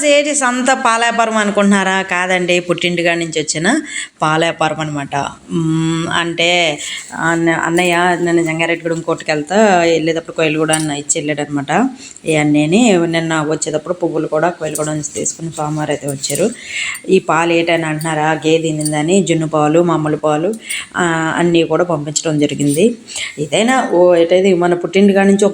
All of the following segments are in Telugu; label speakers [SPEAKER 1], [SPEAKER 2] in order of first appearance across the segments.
[SPEAKER 1] సేటి సొంత పాల వ్యాపారం అనుకుంటున్నారా? కాదండి, పుట్టింటికాడి నుంచి వచ్చిన పాల వ్యాపారం అనమాట. అంటే అన్నయ్య నిన్న జంగారెడ్డిగూడెం కోర్టుకు వెళ్ళేటప్పుడు కోయిలగూడ అన్న ఇచ్చి వెళ్ళాడనమాట. ఈ అన్నయ్యని నిన్న వచ్చేటప్పుడు పువ్వులు కూడా కోయిలగూడ నుంచి తీసుకుని స్వామివారు అయితే వచ్చారు. ఈ పాలు ఏంటని అంటున్నారా? గేదె నిందని జున్ను పాలు, మామూలు పాలు అన్నీ కూడా పంపించడం జరిగింది. ఏదైనా ఏటైతే మన పుట్టింటికాడి నుంచి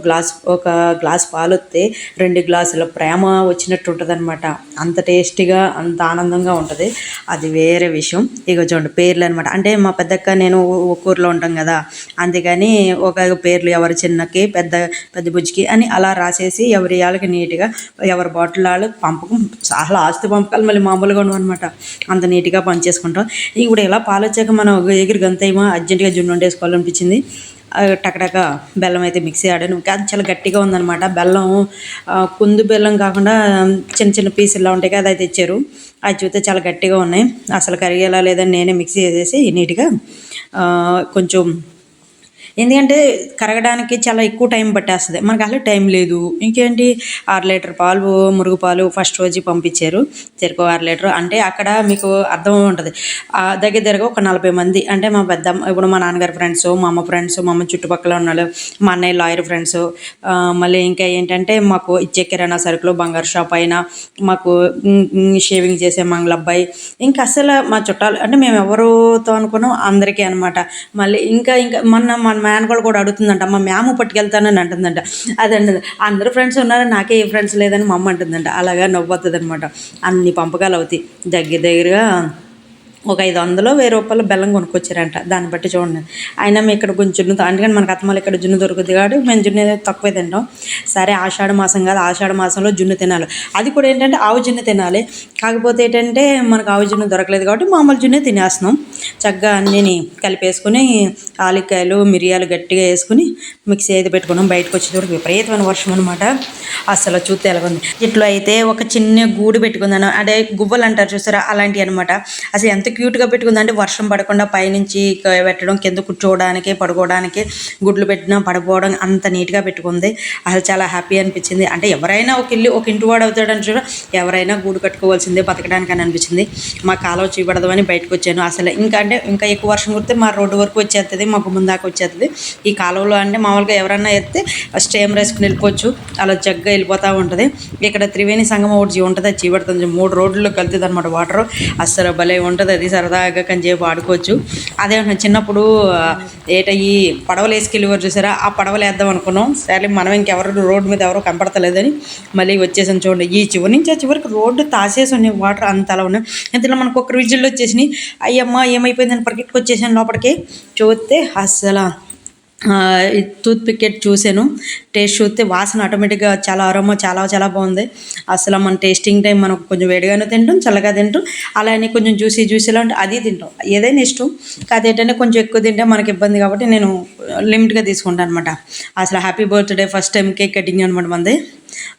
[SPEAKER 1] ఒక గ్లాస్ పాలు వస్తే 2 గ్లాసుల ప్రేమ వచ్చినట్టు ఉంటుంది అనమాట. అంత టేస్టీగా అంత ఆనందంగా ఉంటుంది. అది వేరే విషయం. ఇక చూడండి పేర్లు అనమాట. అంటే మా పెద్దక్క నేను ఒక ఊరిలో ఉంటాం కదా, అందుకని ఒక పేర్లు ఎవరి చిన్నకి పెద్ద బుజ్జికి అని అలా రాసేసి ఎవరి వాళ్ళకి నీట్గా ఎవరి బాటిల్ వాళ్ళు పంపకం. చాలా ఆస్తి పంపకాలు మళ్ళీ మామూలుగా అనమాట. అంత నీట్గా పనిచేసుకుంటాం. ఇప్పుడు ఇలా పాలు వచ్చాక మనం ఎగిరి గంతేమో అర్జెంటుగా జున్ను వండేసుకోవాలనిపించింది. టకటక బెల్లం అయితే మిక్సీ ఆడాను. అది చాలా గట్టిగా ఉందన్నమాట. బెల్లం కుందు బెల్లం కాకుండా చిన్న చిన్న పీసుల్లో ఉంటాయి కదా, అది తెచ్చారు. అది చూస్తే చాలా గట్టిగా ఉన్నాయి. అసలు కరిగేలా లేదని నేనే మిక్సీ వేసేసి నీట్గా కొంచెం, ఎందుకంటే కరగడానికి చాలా ఎక్కువ టైం పట్టేస్తుంది. మనకు అసలు టైం లేదు. ఇంకేంటి 6 లీటర్ పాలు మురుగు పాలు ఫస్ట్ రోజు పంపించారు. చెరుకు 6 లీటర్ అంటే అక్కడ మీకు అర్థం ఉంటుంది. దగ్గరగా ఒక 40 మంది అంటే మా పెద్దమ్మ, ఇప్పుడు మా నాన్నగారి ఫ్రెండ్స్, మా అమ్మ ఫ్రెండ్స్, మా అమ్మ చుట్టుపక్కల ఉన్నాడు, మా అన్నయ్య లాయర్ ఫ్రెండ్స్, మళ్ళీ ఇంకా ఏంటంటే మాకు ఇచ్చే కిరాణా సరుకులు, బంగారు షాప్ అయినా, మాకు షేవింగ్ చేసే మంగళబ్బాయి, ఇంకా అసలు మా చుట్టాలు అంటే మేము ఎవరితో అనుకున్నాం అందరికీ అనమాట. మళ్ళీ ఇంకా మన మేనకోళ్ళు కూడా అడుగుతుందంట, మా మ్యాము పట్టుకెళ్తానని అంటుందంట. అదండి, అందరూ ఫ్రెండ్స్ ఉన్నారు, నాకే ఏ ఫ్రెండ్స్ లేదని మా అమ్మ అంటుందంట. అలాగా నవ్వుతుంది అనమాట. అన్ని పంపకాలు అవుతాయి. దగ్గరగా ఒక 500 1000 బెల్లం కొనుక్కొచ్చారంట. దాన్ని బట్టి చూడండి. అయినా మేము ఇక్కడ కొంచెం జున్ను, అందుకని మనకు అత్తమాలు ఇక్కడ జున్ను దొరుకుతుంది కాబట్టి మేము జున్ను తక్కువే తింటాం. సరే ఆషాఢ మాసం కాదు, ఆషాఢ మాసంలో జున్ను తినాలి. అది కూడా ఏంటంటే ఆవు జున్ను తినాలి. కాకపోతే ఏంటంటే మనకు ఆవు జున్ను దొరకలేదు కాబట్టి మామూలు జున్నే తినేస్తున్నాం. చక్కగా అన్నీ కలిపేసుకుని ఆలికాయలు, మిరియాలు గట్టిగా వేసుకుని మిక్సీ అయితే పెట్టుకున్నాం. బయటకు వచ్చేటప్పుడు విపరీతమైన వర్షం అనమాట. అసలు చూస్తే ఎలా ఉంది. ఇట్లా అయితే ఒక చిన్న గూడు పెట్టుకుందాను, అంటే గువ్వలు అంటారు చూసారా, అలాంటివి అనమాట. అసలు ఎంత క్యూట్గా పెట్టుకుందంటే వర్షం పడకుండా పైనుంచి పెట్టడం, కింద కూర్చోవడానికి, పడుకోవడానికి, గుడ్లు పెట్టినా పడిపోవడం, అంత నీట్గా పెట్టుకుంది. అసలు చాలా హ్యాపీ అనిపించింది. అంటే ఎవరైనా ఒక ఇంటివాడు అవుతాడని చూడ, ఎవరైనా గూడు కట్టుకోవాల్సిందే బతకడానికి అని అనిపించింది. మా కాలువ చీపడదామని బయటకు వచ్చాను. అసలు ఇంకా ఎక్కువ వర్షం కుడితే మా రోడ్డు వరకు వచ్చేస్తుంది, మాకు ముందాక వచ్చేస్తుంది. ఈ కాలువలో అంటే మామూలుగా ఎవరన్నా ఎత్తే స్టేమ్ వేసుకుని వెళ్ళిపోవచ్చు. అలా జగ్గా వెళ్ళిపోతూ ఉంటుంది. ఇక్కడ త్రివేణి సంగమం ఒకటి ఉంటుంది, అది చీపడుతుంది. 3 రోడ్లలో కలుతుంది అనమాట వాటర్. అస్సలు భలే ఉంటుంది. అది సరదాగా కొంచెంసేపు ఆడుకోవచ్చు. అదే చిన్నప్పుడు ఈ పడవలు వేసుకెళ్ళేవారు చూసారా, ఆ పడవలు వేద్దాం అనుకున్నాం. సరే మనం ఇంకెవరు రోడ్డు మీద ఎవరో కనపడతలేదని మళ్ళీ వచ్చేసాను. చూడండి, ఈ చివరి నుంచి ఆ చివరికి రోడ్డు తాసేసి ఉన్నాయి, వాటర్ అంత అలా ఉన్నాయి. ఇంతలో మనకు ఒక విజిల్లో వచ్చేసినాయి. అయ్యమ్మ ఏమైపోయిందని పరిగెట్టుకు వచ్చేసాను లోపలికి. చూస్తే అస్సలు టూత్ పికెట్ చూసాను, టేస్ట్ చూస్తే వాసన ఆటోమేటిక్గా చాలా అరోమా చాలా చాలా బాగుంది. అసలు మన టేస్టింగ్ టైం మనం కొంచెం వేడిగానే తింటాం, చల్లగా తింటాం, అలానే కొంచెం జ్యూసీలా ఉంటే అది తింటాం. ఏదైనా ఇష్టం కాదు, ఏంటంటే కొంచెం ఎక్కువ తింటే మనకి ఇబ్బంది కాబట్టి నేను లిమిట్గా తీసుకుంటాను అనమాట. అసలు happy birthday first time cake cutting అనమాట మనది.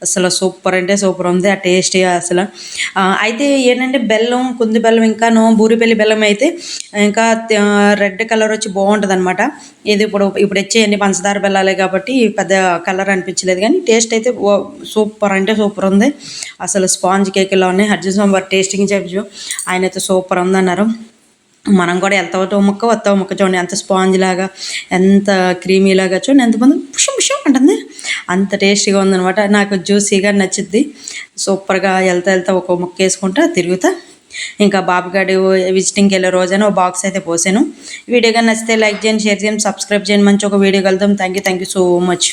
[SPEAKER 1] అసలు సూపర్ అంటే సూపర్ ఉంది ఆ టేస్ట్ అసలు. అయితే ఏంటంటే బెల్లం, కుంది బెల్లం, ఇంకాను బూరిపల్లి బెల్లం అయితే ఇంకా రెడ్ కలర్ వచ్చి బాగుంటుంది అనమాట. ఇది ఇప్పుడు వచ్చేయండి పంచదార బెల్లాలే కాబట్టి పెద్ద కలర్ అనిపించలేదు, కానీ టేస్ట్ అయితే సూపర్ అంటే సూపర్ ఉంది. అసలు స్పాంజ్ కేక్లో ఉన్నాయి. అర్జున్ స్వామి టేస్టింగ్ చెప్పు, ఆయన అయితే సూపర్ ఉందన్నారు. మనం కూడా వెళ్తావో ముక్క చూడండి, ఎంత స్పాంజ్ లాగా, ఎంత క్రీమీలాగా చూడండి, ఎంత బాగుంది, పుషం అంటుంది. అంత టేస్టీగా ఉందనమాట. నాకు జ్యూసీగా నచ్చుద్ది. సూపర్గా వెళ్తా ఒక ముక్క వేసుకుంటా తిరుగుతా. ఇంకా బాబుగాడు విజిటింగ్కి వెళ్ళే రోజైనా ఒక బాక్స్ అయితే పోసాను. వీడియోగా నచ్చితే లైక్ చేయండి, షేర్ చేయండి, సబ్స్క్రైబ్ చేయండి. మంచి ఒక వీడియో కలుద్దాం. Thank you so much.